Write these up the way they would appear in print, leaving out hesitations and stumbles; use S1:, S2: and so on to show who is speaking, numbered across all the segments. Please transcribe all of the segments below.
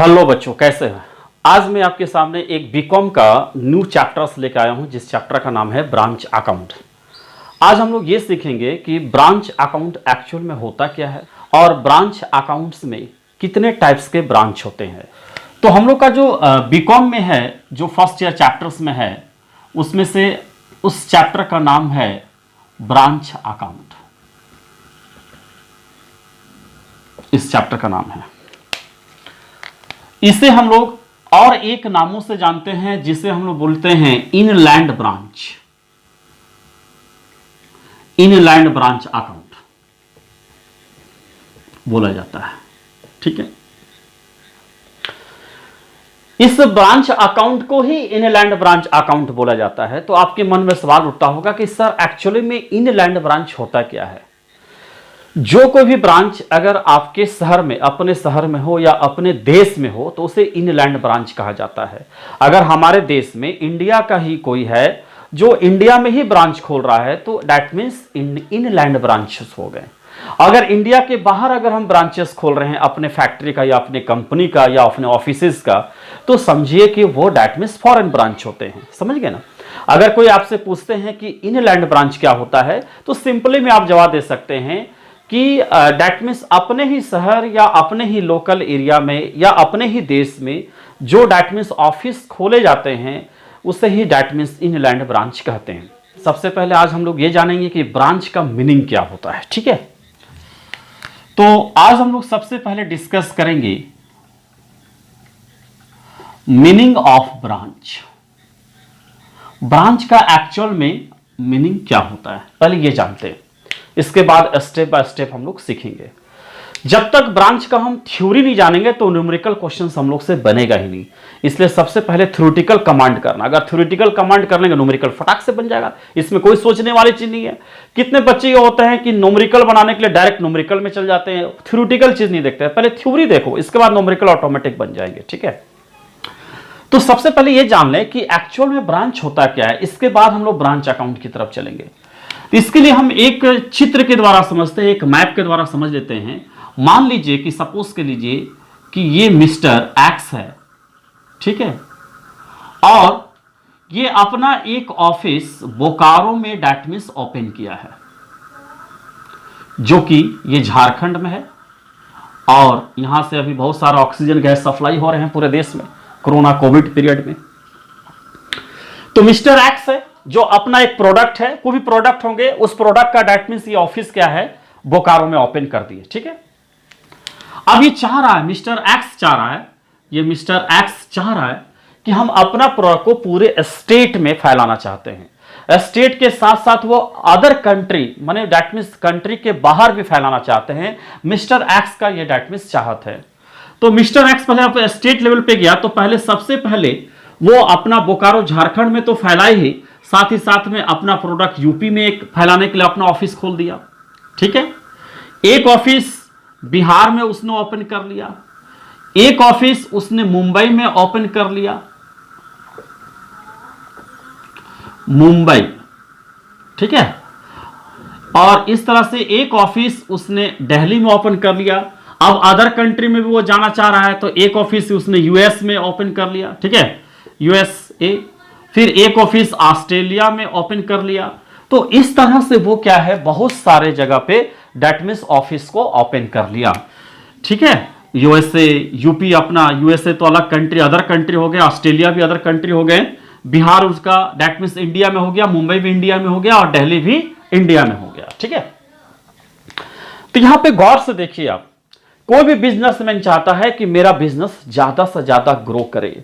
S1: Hello बच्चों, कैसे हैं। आज मैं आपके सामने एक बीकॉम का न्यू चैप्टर्स लेकर आया हूं, जिस चैप्टर का नाम है ब्रांच अकाउंट। आज हम लोग ये सीखेंगे कि ब्रांच अकाउंट एक्चुअल में होता क्या है और ब्रांच अकाउंट्स में कितने टाइप्स के ब्रांच होते हैं। तो हम लोग का जो बीकॉम में है, जो फर्स्ट ईयर चैप्टर्स में है, उसमें से उस चैप्टर का नाम है ब्रांच अकाउंट। इस चैप्टर का नाम है। इसे हम लोग और एक नामों से जानते हैं, जिसे हम लोग बोलते हैं inland branch. Inland branch account बोला जाता है। ठीक है, इस ब्रांच अकाउंट को ही इनलैंड ब्रांच अकाउंट बोला जाता है। तो आपके मन में सवाल उठता होगा कि सर एक्चुअली में इनलैंड ब्रांच होता क्या है। जो कोई भी ब्रांच अगर आपके शहर में, अपने शहर में हो या अपने देश में हो, तो उसे इनलैंड ब्रांच कहा जाता है। अगर हमारे देश में इंडिया का ही कोई है जो इंडिया में ही ब्रांच खोल रहा है, तो दैट मीन्स इनलैंड ब्रांचेस हो गए। अगर इंडिया के बाहर अगर हम ब्रांचेस खोल रहे हैं अपने फैक्ट्री का या अपने कंपनी का या अपने ऑफिसेज का, तो समझिए कि वो दैट मीन्स फॉरेन ब्रांच होते हैं। समझ गए ना। अगर कोई आपसे पूछते हैं कि इनलैंड ब्रांच क्या होता है, तो सिंपली में आप जवाब दे सकते हैं कि दैट मीन्स अपने ही शहर या अपने ही लोकल एरिया में या अपने ही देश में जो दैट मीन्स ऑफिस खोले जाते हैं, उसे ही दैट मीन्स इनलैंड ब्रांच कहते हैं। सबसे पहले आज हम लोग ये जानेंगे कि ब्रांच का मीनिंग क्या होता है। ठीक है, तो आज हम लोग सबसे पहले डिस्कस करेंगे मीनिंग ऑफ ब्रांच। ब्रांच का एक्चुअल में मीनिंग क्या होता है, पहले ये जानते हैं। इसके बाद स्टेप बाय स्टेप हम लोग सीखेंगे। जब तक ब्रांच का हम थ्योरी नहीं जानेंगे तो न्यूमेरिकल क्वेश्चंस हम लोग से बनेगा ही नहीं। इसलिए सबसे पहले थ्योरेटिकल कमांड करना। अगर थ्योरेटिकल कमांड कर लेंगे, न्यूमेरिकल फटाक से बन जाएगा। इसमें कोई सोचने वाली चीज नहीं है। कितने बच्चे ये होते हैं कि न्यूमेरिकल बनाने के लिए डायरेक्ट न्यूमेरिकल में चल जाते हैं, थ्योरेटिकल चीज नहीं देखते हैं। पहले थ्योरी देखो, इसके बाद न्यूमेरिकल ऑटोमेटिक बन जाएंगे। ठीक है, तो सबसे पहले ये जान लें कि एक्चुअल में ब्रांच होता क्या है। इसके बाद हम लोग ब्रांच अकाउंट की तरफ चलेंगे। इसके लिए हम एक चित्र के द्वारा समझते हैं, एक मैप के द्वारा समझ लेते हैं। मान लीजिए कि सपोज कर लीजिए कि ये मिस्टर एक्स है। ठीक है, और ये अपना एक ऑफिस बोकारो में दैट मीन्स ओपन किया है, जो कि ये झारखंड में है। और यहां से अभी बहुत सारा ऑक्सीजन गैस सप्लाई हो रहे हैं पूरे देश में, कोरोना कोविड पीरियड में। तो मिस्टर एक्स है जो अपना एक प्रोडक्ट है, कोई भी प्रोडक्ट होंगे, उस प्रोडक्ट का दैट मींस ये ऑफिस क्या है, बोकारो में ओपन कर दिए। ठीक है, अब ये चाह रहा है, मिस्टर एक्स चाह रहा है, ये मिस्टर एक्स चाह रहा है कि हम अपना प्रोडक्ट को पूरे स्टेट में फैलाना चाहते हैं। स्टेट के साथ साथ वो अदर कंट्री, माने दैट मींस कंट्री के बाहर भी फैलाना चाहते हैं। मिस्टर एक्स का ये दैट मींस चाहत है। तो मिस्टर एक्स पहले स्टेट लेवल पे गया, तो पहले सबसे पहले वो अपना बोकारो झारखंड में तो फैलाए ही, साथ ही साथ में अपना प्रोडक्ट यूपी में एक फैलाने के लिए अपना ऑफिस खोल दिया। ठीक है, एक ऑफिस बिहार में उसने ओपन कर लिया, एक ऑफिस उसने मुंबई में ओपन कर लिया, मुंबई। ठीक है, और इस तरह से एक ऑफिस उसने दिल्ली में ओपन कर लिया। अब अदर कंट्री में भी वो जाना चाह रहा है, तो एक ऑफिस उसने यूएस में ओपन कर लिया। ठीक है, यूएसए। फिर एक ऑफिस ऑस्ट्रेलिया में ओपन कर लिया। तो इस तरह से वो क्या है, बहुत सारे जगह पे दैट मींस ऑफिस को ओपन कर लिया। ठीक है, यूएसए, यूपी अपना, यूएसए तो अलग कंट्री, अदर कंट्री हो गया, ऑस्ट्रेलिया भी अदर कंट्री हो गए, बिहार उसका दैट मींस इंडिया में हो गया, मुंबई भी इंडिया में हो गया और दिल्ली भी इंडिया में हो गया। ठीक है, तो यहां पर गौर से देखिए आप, कोई भी बिजनेसमैन चाहता है कि मेरा बिजनेस ज्यादा से ज्यादा ग्रो करे।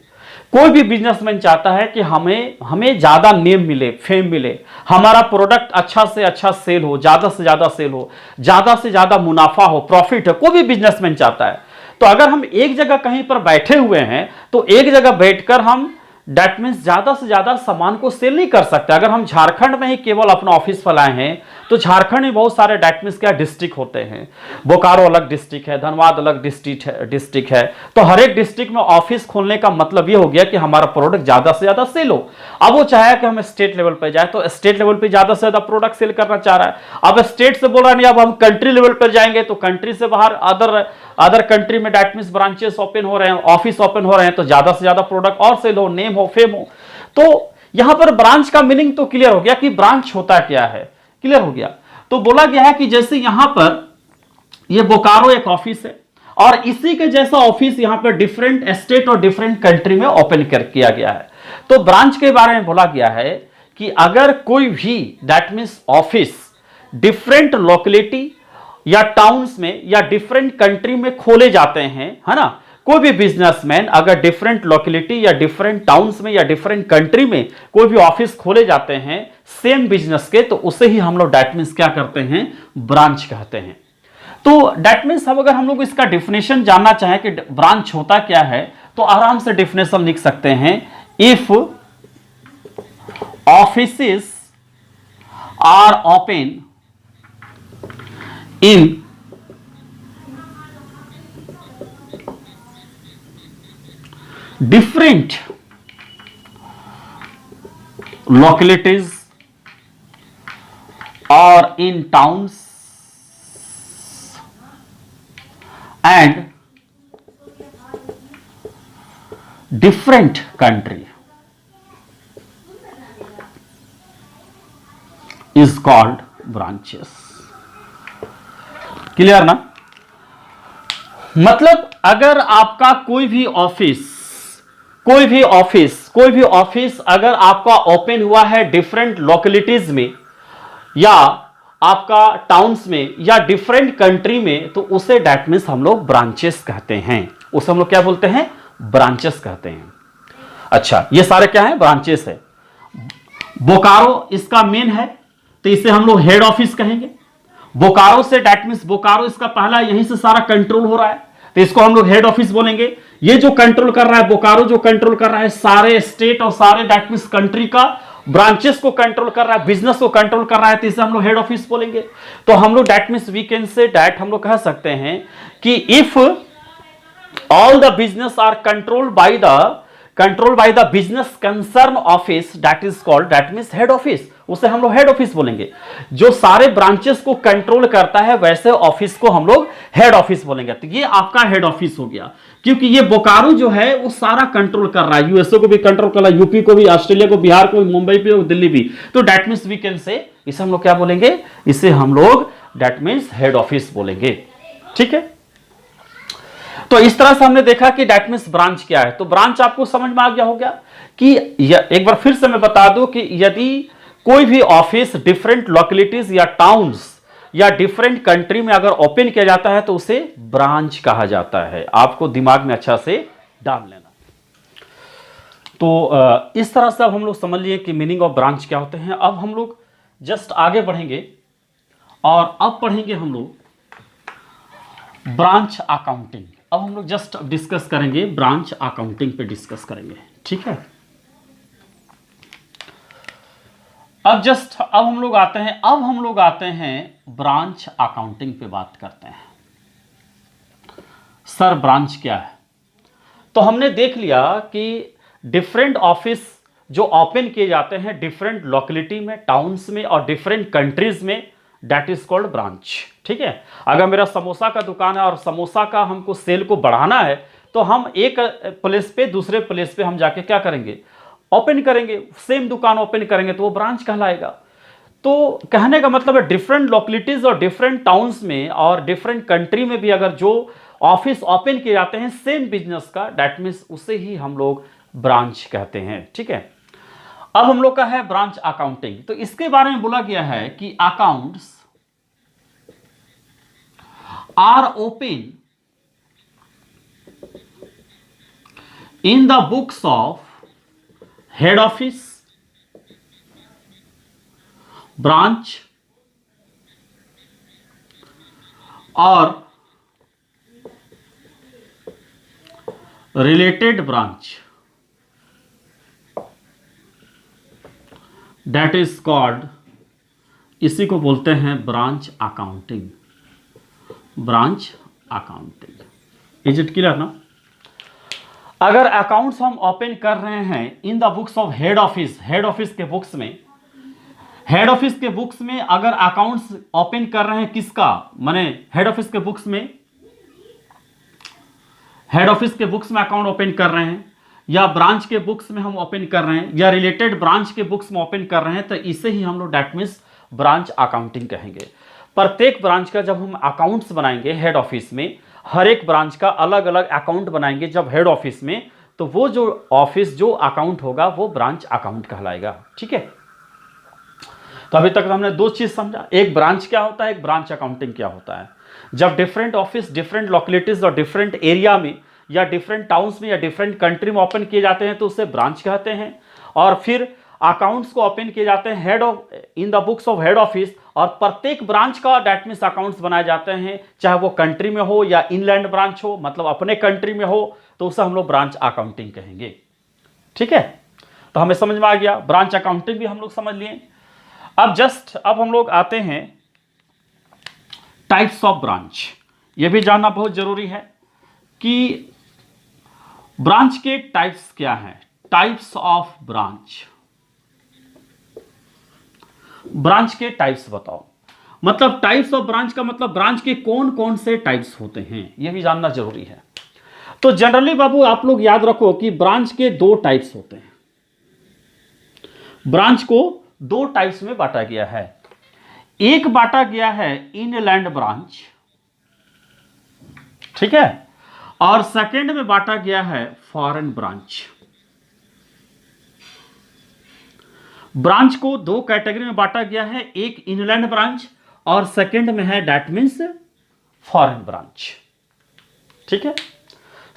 S1: कोई भी बिजनेसमैन चाहता है कि हमें ज्यादा नेम मिले, फेम मिले, हमारा प्रोडक्ट अच्छा से अच्छा सेल हो, ज्यादा से ज्यादा सेल हो, ज्यादा से ज्यादा मुनाफा हो, प्रॉफिट हो। कोई भी बिजनेसमैन चाहता है। तो अगर हम एक जगह कहीं पर बैठे हुए हैं, तो एक जगह बैठकर हम दैट मीन्स ज्यादा से ज्यादा सामान को सेल नहीं कर सकते। अगर हम झारखंड में ही केवल अपना ऑफिस फैलाए हैं तो झारखंड में बहुत सारे दैट मीन्स क्या डिस्ट्रिक्ट होते हैं, बोकारो अलग डिस्ट्रिक्ट है, धनबाद अलग डिस्ट्रिक्ट है। तो हर एक डिस्ट्रिक्ट में ऑफिस खोलने का मतलब ये हो गया कि हमारा प्रोडक्ट ज्यादा से ज्यादा सेल हो। अब वो चाहे कि हम स्टेट लेवल पर जाए तो स्टेट लेवल पर ज्यादा से ज्यादा प्रोडक्ट सेल करना चाह रहा है। अब स्टेट से बोल रहा है नहीं, अब हम कंट्री लेवल पर जाएंगे तो कंट्री से बाहर अदर कंट्री में दैट मीन्स ब्रांचेस ओपन हो रहे हैं, ऑफिस ओपन हो रहे हैं, तो ज्यादा से ज्यादा प्रोडक्ट और सेल हो, नेम हो, फेम हो। तो यहां पर ब्रांच का मीनिंग तो क्लियर हो गया कि ब्रांच होता क्या है, क्लियर हो गया। तो बोला गया है कि जैसे यहां पर ये बोकारो एक ऑफिस है और इसी के जैसा ऑफिस यहां पर डिफरेंट स्टेट और डिफरेंट कंट्री में ओपन किया गया है। तो ब्रांच के बारे में बोला गया है कि अगर कोई भी that means office different locality या टाउन्स में या डिफरेंट कंट्री में खोले जाते हैं, है ना, कोई भी बिजनेसमैन अगर डिफरेंट लोकेलिटी या डिफरेंट टाउन्स में या डिफरेंट कंट्री में कोई भी ऑफिस खोले जाते हैं सेम बिजनेस के, तो उसे ही हम लोग दैट मीन्स क्या करते हैं, ब्रांच कहते हैं। तो दैट मीन्स अब अगर हम लोग इसका डिफिनेशन जानना चाहें कि ब्रांच होता क्या है तो आराम से डिफिनेशन लिख सकते हैं, if offices are open in different localities or in towns and different country is called branches। Clear ना? मतलब अगर आपका कोई भी ऑफिस अगर आपका ओपन हुआ है डिफरेंट लोकेलिटीज में या आपका टाउन्स में या डिफरेंट कंट्री में, तो उसे दैट मीन्स हम लोग ब्रांचेस कहते हैं। उसे हम लोग क्या बोलते हैं, ब्रांचेस कहते हैं। अच्छा, ये सारे क्या है, ब्रांचेस है। बोकारो इसका मेन है तो इसे हम लोग हेड ऑफिस कहेंगे। Bokaro say that means Bokaro इसका पहला, यहीं से सारा कंट्रोल हो रहा है तो इसको हम लोग हेड ऑफिस बोलेंगे। ये जो कंट्रोल कर रहा है, बोकारो जो कंट्रोल कर रहा है सारे स्टेट और सारे दैट मीन्स कंट्री का ब्रांचेस को कंट्रोल कर रहा है, बिजनेस को कंट्रोल कर रहा है, तो इसे हम लोग हेड ऑफिस बोलेंगे। तो हम लोग that means we can say that हम लोग कह सकते हैं कि if all the business are controlled by the business concern office that is called that means head office, उसे हम लोग हेड ऑफिस बोलेंगे। जो सारे ब्रांचेस को कंट्रोल करता है वैसे ऑफिस को हम लोग हेड ऑफिस बोलेंगे। तो ये आपका हेड ऑफिस हो गया, क्योंकि ये बोकारो जो है वो सारा कंट्रोल कर रहा है, यूएसए को भी कंट्रोल कर रहा है, यूपी को भी, ऑस्ट्रेलिया को, बिहार को, मुंबई पे, दिल्ली भी। तो दैट मीन्स वी कैन से, इसे हम लोग क्या बोलेंगे, इसे हम लोग दैट मीन्स हेड ऑफिस बोलेंगे। ठीक है, तो इस तरह से हमने देखा कि दैट मीन्स ब्रांच क्या है। तो ब्रांच आपको समझ में आ गया होगा कि एक बार फिर से मैं बता दूं कि यदि कोई भी ऑफिस डिफरेंट लोकेलिटीज या टाउन्स या डिफरेंट कंट्री में अगर ओपन किया जाता है तो उसे ब्रांच कहा जाता है। आपको दिमाग में अच्छा से डाल लेना। तो इस तरह से अब हम लोग समझ लिए कि मीनिंग ऑफ ब्रांच क्या होते हैं। अब हम लोग जस्ट आगे बढ़ेंगे और अब पढ़ेंगे हम लोग ब्रांच अकाउंटिंग। अब हम लोग जस्ट डिस्कस करेंगे ब्रांच अकाउंटिंग पे डिस्कस करेंगे। ठीक है, अब हम लोग आते हैं ब्रांच अकाउंटिंग पे बात करते हैं। सर ब्रांच क्या है? तो हमने देख लिया कि डिफरेंट ऑफिस जो ओपन किए जाते हैं डिफरेंट लोकेलिटी में, टाउन्स में और डिफरेंट कंट्रीज में, दैट इज कॉल्ड ब्रांच। ठीक है, अगर मेरा समोसा का दुकान है और समोसा का हमको सेल को बढ़ाना है तो हम एक प्लेस पे दूसरे प्लेस पे हम जाके क्या करेंगे, ओपन करेंगे, सेम दुकान ओपन करेंगे, तो वो ब्रांच कहलाएगा। तो कहने का मतलब है डिफरेंट लोकेलिटीज और डिफरेंट टाउन्स में और डिफरेंट कंट्री में भी अगर जो ऑफिस ओपन किए जाते हैं सेम बिजनेस का, दैट मीन्स उसे ही हम लोग ब्रांच कहते हैं। ठीक है, अब हम लोग का है ब्रांच अकाउंटिंग। तो इसके बारे में बोला गया है कि accounts are open in the books of head office, branch और related branch. That is called, इसी को बोलते हैं branch accounting, branch accounting. Is it clear ना? अगर अकाउंट्स हम ओपन कर रहे हैं in the books of head office, head office के बुक्स में, हेड ऑफिस के बुक्स में अगर अकाउंट्स ओपन कर रहे हैं किसका, माने हेड ऑफिस के बुक्स में, हेड ऑफिस के बुक्स में अकाउंट ओपन कर रहे हैं, या ब्रांच के बुक्स में हम ओपन कर रहे हैं, या रिलेटेड ब्रांच के बुक्स में ओपन कर रहे हैं, तो इसे ही हम लोग दैट मींस ब्रांच अकाउंटिंग कहेंगे। प्रत्येक ब्रांच का जब हम अकाउंट्स बनाएंगे हेड ऑफिस में, हर एक ब्रांच का अलग अलग अकाउंट बनाएंगे जब हेड ऑफिस में, तो वो जो ऑफिस जो अकाउंट होगा वो ब्रांच अकाउंट कहलाएगा। ठीक है, तो अभी तक हमने दो चीज समझा, एक ब्रांच क्या होता है, एक ब्रांच अकाउंटिंग क्या होता है। जब डिफरेंट ऑफिस डिफरेंट लोकेलिटीज और डिफरेंट एरिया में या डिफरेंट टाउन्स में या डिफरेंट कंट्री में ओपन किए जाते हैं तो उसे ब्रांच कहते हैं। और फिर अकाउंट्स को ओपन किए जाते हैं head of in the books of head office, और प्रत्येक ब्रांच का दैट मींस अकाउंट्स बनाए जाते हैं, चाहे वो कंट्री में हो या इनलैंड ब्रांच हो, मतलब अपने कंट्री में हो, तो उसे हम लोग ब्रांच अकाउंटिंग कहेंगे। ठीक है, तो हमें समझ में आ गया, ब्रांच अकाउंटिंग भी हम लोग समझ लिए। अब हम लोग आते हैं टाइप्स ऑफ ब्रांच। ये भी जानना बहुत जरूरी है कि ब्रांच के टाइप्स क्या हैं। टाइप्स ऑफ ब्रांच, ब्रांच के टाइप्स बताओ, मतलब टाइप्स ऑफ ब्रांच का मतलब ब्रांच के कौन कौन से टाइप्स होते हैं, यह भी जानना जरूरी है। तो जनरली बाबू आप लोग याद रखो कि ब्रांच के दो टाइप्स होते हैं। ब्रांच को दो टाइप्स में बांटा गया है। एक बांटा गया है इनलैंड ब्रांच, ठीक है, और सेकंड में बांटा गया है फॉरेन ब्रांच। ब्रांच को दो कैटेगरी में बांटा गया है, एक इनलैंड ब्रांच और सेकंड में है दैट मींस फॉरेन ब्रांच। ठीक है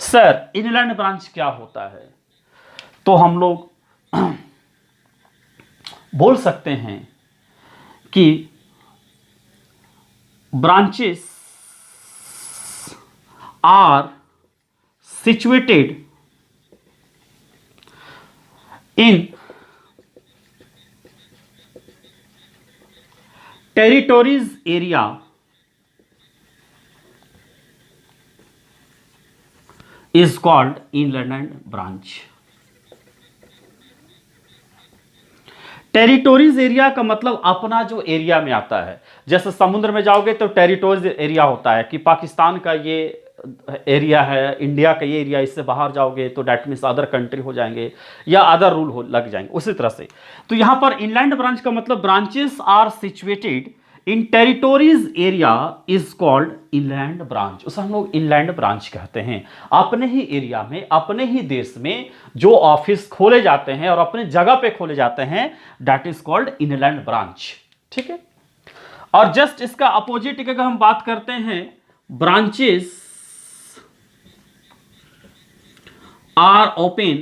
S1: सर, इनलैंड ब्रांच क्या होता है? तो हम लोग बोल सकते हैं कि branches are situated in territories area is called inland branch। Territories area का मतलब अपना जो एरिया में आता है, जैसे समुद्र में जाओगे तो टेरिटोरीज एरिया होता है कि पाकिस्तान का ये एरिया है, इंडिया का ये एरिया, इससे बाहर जाओगे तो डैट मीन्स अदर कंट्री हो जाएंगे या अदर रूल हो लग जाएंगे, उसी तरह से। तो यहां पर इनलैंड ब्रांच का मतलब branches are situated in territories area is called inland branch. उसे हम लोग इनलैंड ब्रांच कहते हैं। अपने ही एरिया में, अपने ही देश में जो ऑफिस खोले जाते हैं और अपने जगह पे खोले जाते हैं, that is called inland branch. ठीक है, और जस्ट इसका अपोजिट अगर हम बात करते हैं, branches are open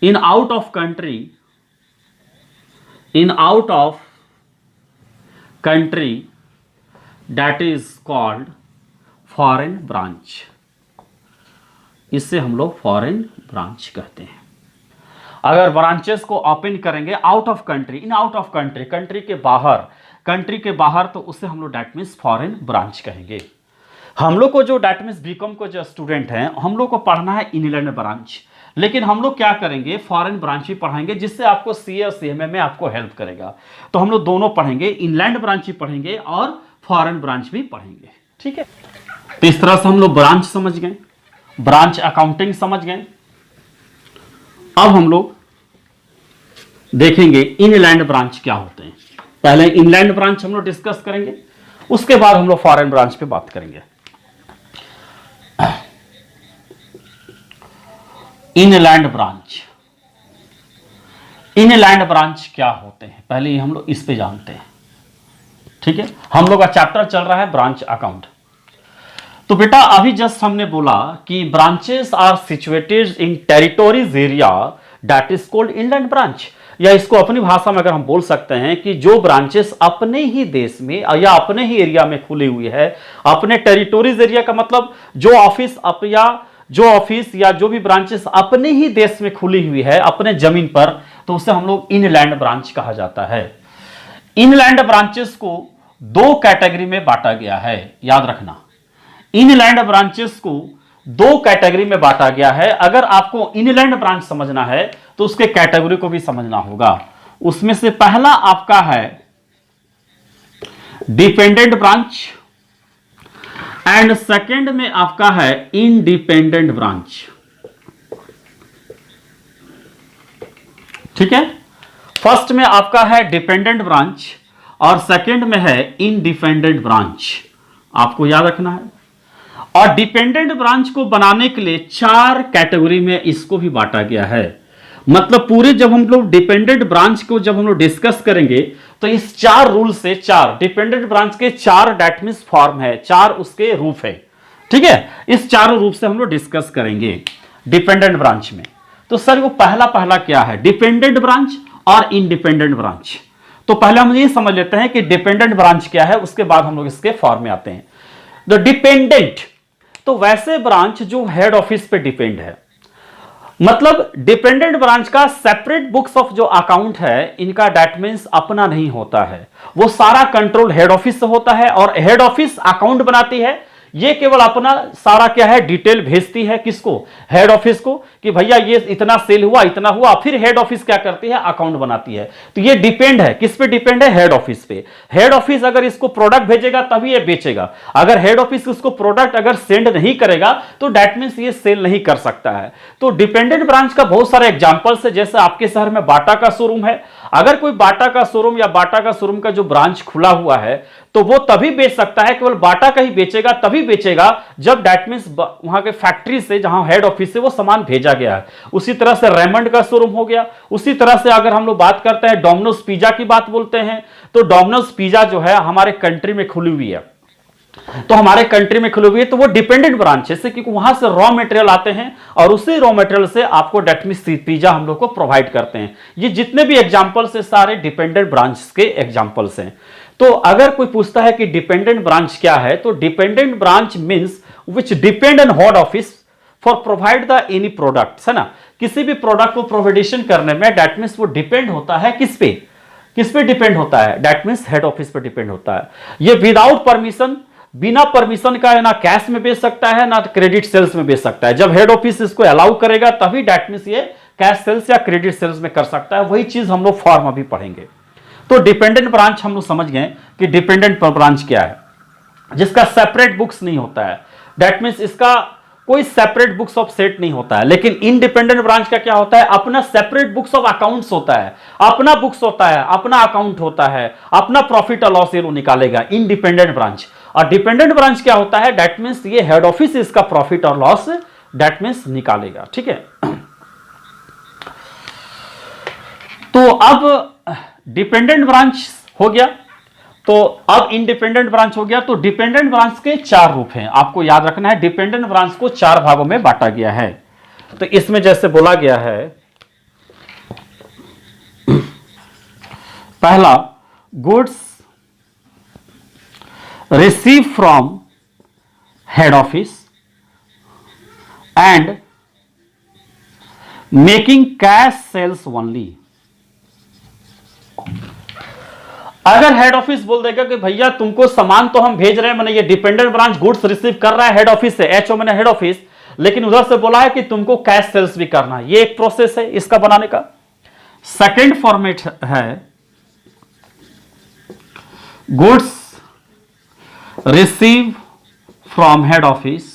S1: in out of country that is called foreign branch। इससे हम लोग फॉरेन ब्रांच कहते हैं। अगर ब्रांचेस को ओपन करेंगे out of country, in out of country, country के बाहर, तो उससे हम लोग दैट मींस फॉरेन ब्रांच कहेंगे। हम लोग को जो दैट मींस बीकॉम को जो स्टूडेंट हैं, हम लोग को पढ़ना है इनलैंड ब्रांच, लेकिन हम लोग क्या करेंगे, फॉरेन ब्रांच भी पढ़ाएंगे, जिससे आपको सीए और सीएमए में आपको हेल्प करेगा। तो हम लोग दोनों पढ़ेंगे, इनलैंड ब्रांच भी पढ़ेंगे और फॉरेन ब्रांच भी पढ़ेंगे। ठीक है, तो इस तरह से हम लोग ब्रांच समझ गए, ब्रांच अकाउंटिंग समझ गए। अब हम लोग देखेंगे इनलैंड ब्रांच क्या होते हैं। पहले इनलैंड ब्रांच हम लोग डिस्कस करेंगे, उसके बाद हम लोग फॉरेन ब्रांच पे बात करेंगे। इनलैंड ब्रांच, इनलैंड ब्रांच क्या होते हैं, पहले ही हम लोग इस पे जानते हैं। ठीक है, हम लोग का चैप्टर चल रहा है ब्रांच अकाउंट। तो बेटा अभी जस्ट हमने बोला कि branches are situated in territories area that is called inland branch, या इसको अपनी भाषा में अगर हम बोल सकते हैं कि जो ब्रांचेस अपने ही देश में या अपने ही एरिया में खुली हुई है, अपने टेरिटोरीज एरिया का मतलब जो ऑफिस या जो ऑफिस या जो भी ब्रांचेस अपने ही देश में खुली हुई है अपने जमीन पर, तो उसे हम लोग इनलैंड ब्रांच कहा जाता है। इनलैंड ब्रांचेस को दो कैटेगरी में बांटा गया है, याद रखना। इनलैंड ब्रांचेस को दो कैटेगरी में बांटा गया है। अगर आपको इनलैंड ब्रांच समझना है तो उसके कैटेगरी को भी समझना होगा। उसमें से पहला आपका है डिपेंडेंट ब्रांच एंड सेकंड में आपका है इंडिपेंडेंट ब्रांच। ठीक है, फर्स्ट में आपका है डिपेंडेंट ब्रांच और सेकंड में है इंडिपेंडेंट ब्रांच, आपको याद रखना है। और डिपेंडेंट ब्रांच को बनाने के लिए चार कैटेगरी में इसको भी बांटा गया है। मतलब पूरे जब हम लोग डिपेंडेंट ब्रांच को जब हम लोग डिस्कस करेंगे तो इस चार रूल से, चार डिपेंडेंट ब्रांच के चार डेट मींस फॉर्म है, चार उसके रूप है। ठीक है, इस चारों रूप से हम लोग डिस्कस करेंगे डिपेंडेंट ब्रांच में। तो सर वो पहला क्या है, डिपेंडेंट ब्रांच और इंडिपेंडेंट ब्रांच। तो पहले हम ये समझ लेते हैं कि डिपेंडेंट ब्रांच क्या है, उसके बाद हम लोग इसके फॉर्म में आते हैं। द डिपेंडेंट, तो वैसे ब्रांच जो हेड ऑफिस पे डिपेंड है। मतलब डिपेंडेंट ब्रांच का सेपरेट बुक्स ऑफ जो अकाउंट है, इनका डेट मींस अपना नहीं होता है, वो सारा कंट्रोल हेड ऑफिस से होता है और हेड ऑफिस अकाउंट बनाती है। ये केवल अपना सारा क्या है डिटेल भेजती है किसको, हेड ऑफिस को, कि भैया ये इतना सेल हुआ, इतना हुआ। फिर हेड ऑफिस क्या करती है, अकाउंट बनाती है। तो ये डिपेंड है, किस पे डिपेंड है, हेड ऑफिस पे। हेड ऑफिस अगर इसको प्रोडक्ट भेजेगा तभी ये बेचेगा। अगर हेड ऑफिस इसको प्रोडक्ट अगर सेंड नहीं करेगा तो दैट मींस ये सेल नहीं कर सकता है। तो डिपेंडेंट ब्रांच का बहुत सारे एग्जांपल्स है। जैसे आपके शहर में बाटा का शोरूम है, अगर कोई बाटा का शोरूम या बाटा का शोरूम का जो ब्रांच खुला हुआ है तो वो तभी बेच सकता है, केवल बाटा का ही बेचेगा, तभी बेचेगा जब दैट मींस वहां के फैक्ट्री से, जहां हेड ऑफिस से वो सामान भेजा गया है। उसी तरह से रेमंड का शोरूम हो गया। उसी तरह से अगर हम लोग बात करते हैं डोमिनोज पिज्जा की बात बोलते हैं, तो डोमिनोज पिज्जा जो है हमारे कंट्री में खुली हुई है। तो हमारे कंट्री में खुली हुई है तो वो डिपेंडेंट ब्रांच है, क्योंकि वहां से रॉ मटेरियल आते हैं और उसी रॉ मटेरियल से आपको डेट मींस पिज्जा हम लोग को प्रोवाइड करते हैं। ये जितने भी एग्जांपल्स है सारे डिपेंडेंट ब्रांच के एग्जांपल्स हैं। तो अगर कोई पूछता है कि डिपेंडेंट ब्रांच क्या है, तो dependent branch means which depend on head office for provide the any product, है ना। किसी भी प्रोडक्ट को प्रोवाइडेशन करने में दैट मींस वो डिपेंड होता है किस पे डिपेंड होता है, दैट मींस हेड ऑफिस पे डिपेंड होता है। ये विदाउट परमिशन, बिना परमिशन का ना कैश में बेच सकता है ना क्रेडिट सेल्स में बेच सकता है। जब हेड ऑफिस इसको अलाउ करेगा तभी दैट मींस ये कैश सेल्स या क्रेडिट सेल्स में कर सकता है। वही चीज हम लोग फॉर्म अभी पढ़ेंगे। तो डिपेंडेंट ब्रांच हम लोग समझ गए कि डिपेंडेंट ब्रांच क्या है, जिसका सेपरेट बुक्स नहीं होता है, दैट मींस इसका कोई सेपरेट बुक्स ऑफ सेट नहीं होता है। लेकिन इंडिपेंडेंट ब्रांच का क्या होता है, अपना सेपरेट बुक्स ऑफ अकाउंट्स होता है, अपना बुक्स होता है, अपना अकाउंट होता है, अपना प्रॉफिट और लॉस ये निकालेगा इंडिपेंडेंट ब्रांच। और डिपेंडेंट ब्रांच क्या होता है, दैट मींस ये हेड ऑफिस इसका प्रॉफिट और लॉस दैट मींस निकालेगा। ठीक है, तो अब डिपेंडेंट ब्रांच हो गया, तो अब इंडिपेंडेंट ब्रांच हो गया। तो डिपेंडेंट ब्रांच के चार रूप हैं, आपको याद रखना है। डिपेंडेंट ब्रांच को चार भागों में बांटा गया है। तो इसमें जैसे बोला गया है, पहला goods receive from head office and making cash sales only. अगर हेड ऑफिस बोल देगा कि भैया तुमको सामान तो हम भेज रहे हैं, मैंने ये डिपेंडेंट ब्रांच गुड्स रिसीव कर रहा है हेड ऑफिस से, एचओ मैंने हेड ऑफिस, लेकिन उधर से बोला है कि तुमको कैश सेल्स भी करना है, ये एक प्रोसेस है इसका बनाने का। सेकंड फॉर्मेट है goods receive from head office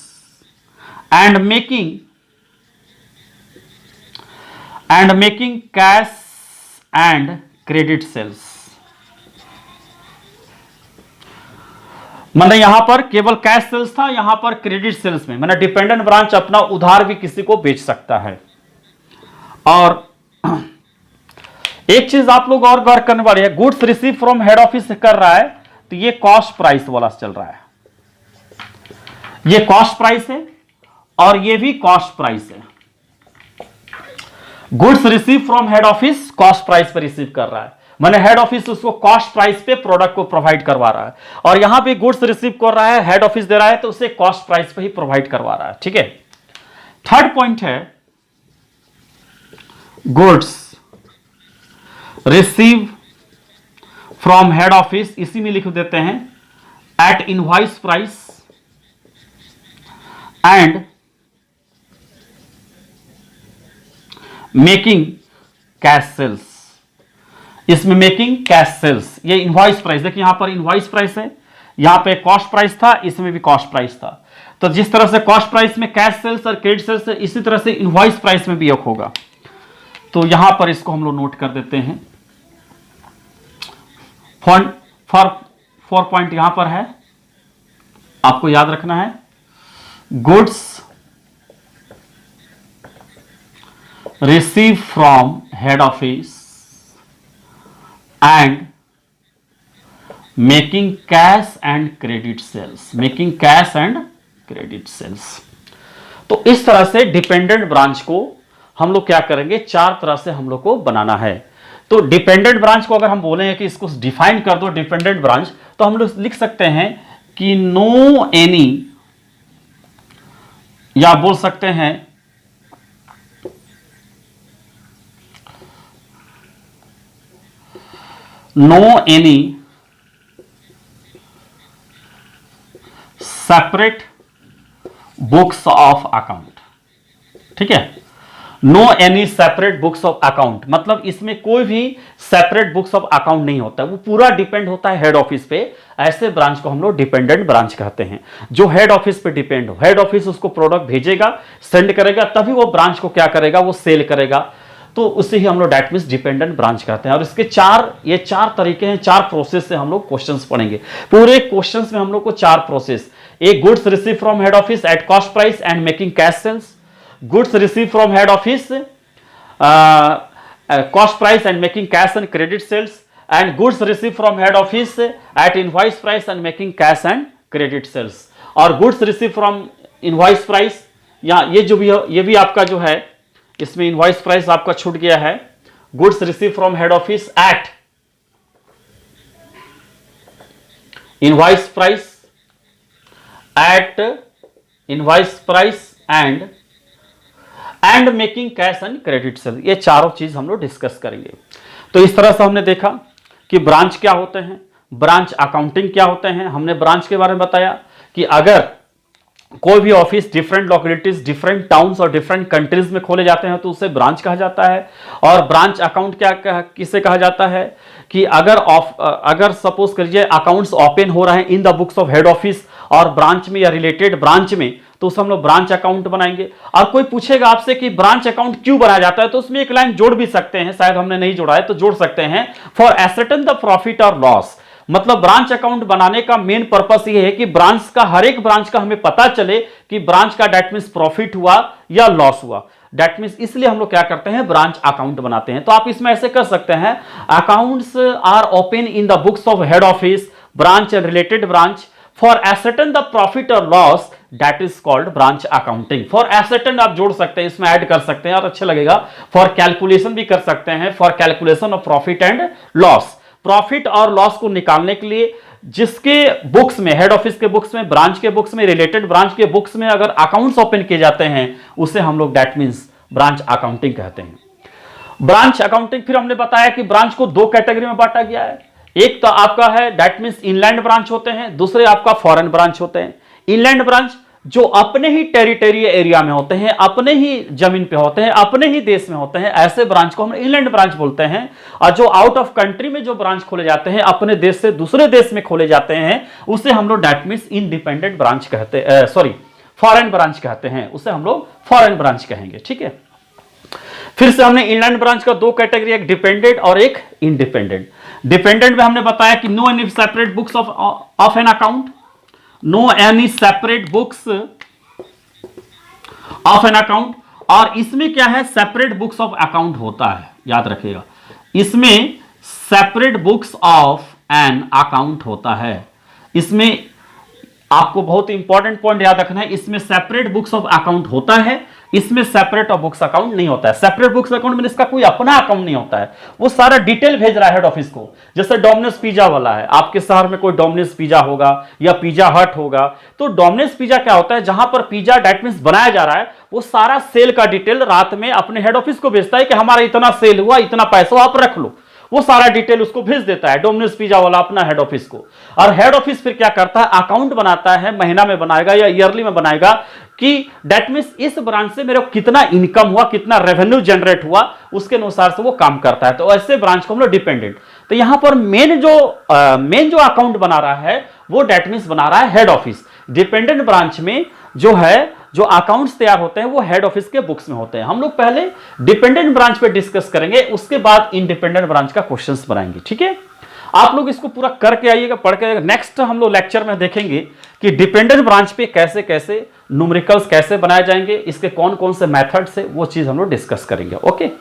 S1: and making cash and credit sales. मैंने यहां पर केवल कैश सेल्स था, यहां पर क्रेडिट सेल्स में मैंने डिपेंडेंट ब्रांच अपना उधार भी किसी को बेच सकता है। और एक चीज आप लोग और गौर करने वाली है, goods receive from head office से कर रहा है तो ये कॉस्ट प्राइस वाला चल रहा है, ये कॉस्ट प्राइस है और ये भी कॉस्ट प्राइस है। Goods receive from head office cost price पर रिसीव कर रहा है, मैंने हेड ऑफिस उसको कॉस्ट प्राइस पे प्रोडक्ट को प्रोवाइड करवा रहा है। और यहां पे गुड्स रिसीव कर रहा है, हेड ऑफिस दे रहा है तो उसे कॉस्ट प्राइस पे ही प्रोवाइड करवा रहा है। ठीक है, थर्ड पॉइंट है goods receive from head office, इसी में लिख देते हैं at invoice price and making cash sales. इसमें मेकिंग कैश सेल्स, ये इनवॉइस प्राइस, देखिए यहां पर इनवॉइस प्राइस है, यहां पे कॉस्ट प्राइस था, इसमें भी कॉस्ट प्राइस था। तो जिस तरह से कॉस्ट प्राइस में कैश सेल्स और क्रेडिट सेल्स है, इसी तरह से इनवॉइस प्राइस में भी एक होगा। तो यहां पर इसको हम लोग नोट कर देते हैं। फोर पॉइंट यहां पर है, आपको याद रखना है। Goods receive from head office and making cash and credit sales, making cash and credit sales. तो इस तरह से डिपेंडेंट ब्रांच को हम लोग क्या करेंगे, चार तरह से हम लोग को बनाना है। तो डिपेंडेंट ब्रांच को अगर हम बोले कि इसको डिफाइन कर दो डिपेंडेंट ब्रांच, तो हम लोग लिख सकते हैं कि नो एनी, या बोल सकते हैं no any separate books of account. ठीक है, no any separate books of account, मतलब इसमें कोई भी सेपरेट बुक्स ऑफ अकाउंट नहीं होता, वो पूरा डिपेंड होता है हेड ऑफिस पे। ऐसे ब्रांच को हम लोग डिपेंडेंट ब्रांच कहते हैं, जो हेड ऑफिस पे डिपेंड हो। हेड ऑफिस उसको प्रोडक्ट भेजेगा, सेंड करेगा, तभी वो ब्रांच को क्या करेगा, वो सेल करेगा। तो उससे ही हम लोग दैट मींस डिपेंडेंट ब्रांच कहते हैं। और इसके ये चार तरीके हैं, चार प्रोसेस से हम लोग क्वेश्चंस पढ़ेंगे। पूरे क्वेश्चंस में हम लोग को चार प्रोसेस, एक goods receive from head office at cost price and making cash sales, goods received from head office cost price and making cash and credit sales, and goods received from head office at invoice price and making cash and credit sales। और goods received from invoice price, या ये जो भी ये भी आपका जो है, इसमें invoice price आपका छूट गया है। goods received from head office at invoice price, at invoice price and making cash and credit sale, ये चारों चीज हम लोग डिस्कस करेंगे। तो इस तरह से हमने देखा कि ब्रांच क्या होते हैं, ब्रांच अकाउंटिंग क्या होते हैं। हमने ब्रांच के बारे में बताया कि अगर कोई भी office different localities, different towns और डिफरेंट कंट्रीज में खोले जाते हैं तो उसे ब्रांच कहा जाता है। और ब्रांच अकाउंट किसे कहा जाता है कि अगर सपोज करिए अकाउंट्स ओपन हो रहे हैं in the books of head office और ब्रांच में या रिलेटेड ब्रांच में, तो उसे हम लोग ब्रांच अकाउंट बनाएंगे। और कोई पूछेगा आपसे कि ब्रांच अकाउंट क्यों बनाया जाता है, तो उसमें एक लाइन जोड़ भी सकते हैं, शायद हमने नहीं जोड़ा है तो जोड़ सकते हैं, फॉर एसेटन द प्रॉफिट और लॉस। मतलब ब्रांच अकाउंट बनाने का मेन पर्पस ये है कि ब्रांच का, हर एक ब्रांच का हमें पता चले कि ब्रांच का दैट मींस प्रॉफिट हुआ या लॉस हुआ। दैट मींस इसलिए हम लोग क्या करते हैं, ब्रांच अकाउंट बनाते हैं। तो आप इसमें ऐसे कर सकते हैं, accounts are open in the books of head office, branch and related branch for ascertain the profit और loss, that is called branch accounting. For ascertain आप जोड़ सकते हैं, इसमें ऐड कर सकते हैं और अच्छा लगेगा। फॉर कैलकुलेशन भी कर सकते हैं, for calculation of profit and loss. Profit और लॉस को निकालने के लिए जिसके बुक्स में, हेड ऑफिस के बुक्स में, ब्रांच के बुक्स में, रिलेटेड ब्रांच के बुक्स में अगर अकाउंट्स ओपन किए जाते हैं, उसे हम लोग दैट मींस ब्रांच अकाउंटिंग कहते हैं। ब्रांच अकाउंटिंग, फिर हमने बताया कि ब्रांच को दो कैटेगरी में बांटा गया है। एक तो आपका है दैट मींस इनलैंड ब्रांच होते हैं, दूसरे आपका फॉरेन ब्रांच होते हैं। इनलैंड ब्रांच जो अपने ही टेरिटरी एरिया में होते हैं, अपने ही जमीन पे होते हैं, अपने ही देश में होते हैं, ऐसे ब्रांच को हम इनलैंड ब्रांच बोलते हैं। और जो आउट ऑफ कंट्री में जो ब्रांच खोले जाते हैं, अपने देश से दूसरे देश में खोले जाते हैं, उसे हम लोग दैट मींस इंडिपेंडेंट ब्रांच कहते हैं, सॉरी फॉरेन ब्रांच कहते हैं, उसे हम लोग फॉरेन ब्रांच कहेंगे। ठीक है, फिर से हमने इनलैंड ब्रांच का दो कैटेगरी, एक डिपेंडेंट और एक इंडिपेंडेंट। डिपेंडेंट में हमने बताया कि no any separate books of an account, no any separate books of an account. और इसमें क्या है, सेपरेट बुक्स ऑफ अकाउंट होता है, याद रखिएगा, इसमें separate books of an account होता है। इसमें आपको बहुत इंपॉर्टेंट पॉइंट याद रखना है, इसमें सेपरेट बुक्स ऑफ अकाउंट होता है, इसमें सेपरेट और बुक्स अकाउंट नहीं होता है। सेपरेट बुक्स अकाउंट में इसका कोई अपना अकाउंट नहीं होता है, वो सारा डिटेल भेज रहा है हेड ऑफिस को। जैसे डोमिनोज पिज्जा वाला है, आपके शहर में कोई डोमिनोज पिज्जा होगा या पिज्जा हट होगा, तो डोमिनोज पिज्जा क्या होता है, जहां पर पिज्जा डेट मींस बनाया जा रहा है, वो सारा सेल का डिटेल रात में अपने हेड ऑफिस को भेजता है कि हमारा इतना सेल हुआ, इतना पैसा आप रख लो। वो सारा डिटेल उसको भेज देता है डोमिनोज पिज्जा वाला अपना हेड ऑफिस को। और हेड ऑफिस फिर क्या करता है, अकाउंट बनाता है, महीना में बनाएगा या ईयरली में बनाएगा कि डेट मींस इस ब्रांच से मेरे को कितना इनकम हुआ, कितना रेवेन्यू जनरेट हुआ, उसके अनुसार से वो काम करता है। तो ऐसे ब्रांच को हम लोग डिपेंडेंट। तो यहां पर मेन जो अकाउंट बना रहा है वो डेट मींस बना रहा है हेड ऑफिस। डिपेंडेंट ब्रांच में जो अकाउंट्स तैयार होते हैं वो हेड ऑफिस के बुक्स में होते हैं। हम लोग पहले डिपेंडेंट ब्रांच पे डिस्कस करेंगे, उसके बाद इंडिपेंडेंट ब्रांच का क्वेश्चंस बनाएंगे। ठीक है, आप लोग इसको पूरा करके आइएगा, पढ़ के आइएगा। नेक्स्ट हम लोग लेक्चर में देखेंगे कि डिपेंडेंट ब्रांच पे कैसे कैसे न्यूमेरिकल्स कैसे बनाए जाएंगे, इसके कौन कौन से मेथड्स है, वो चीज हम लोग डिस्कस करेंगे। ओके।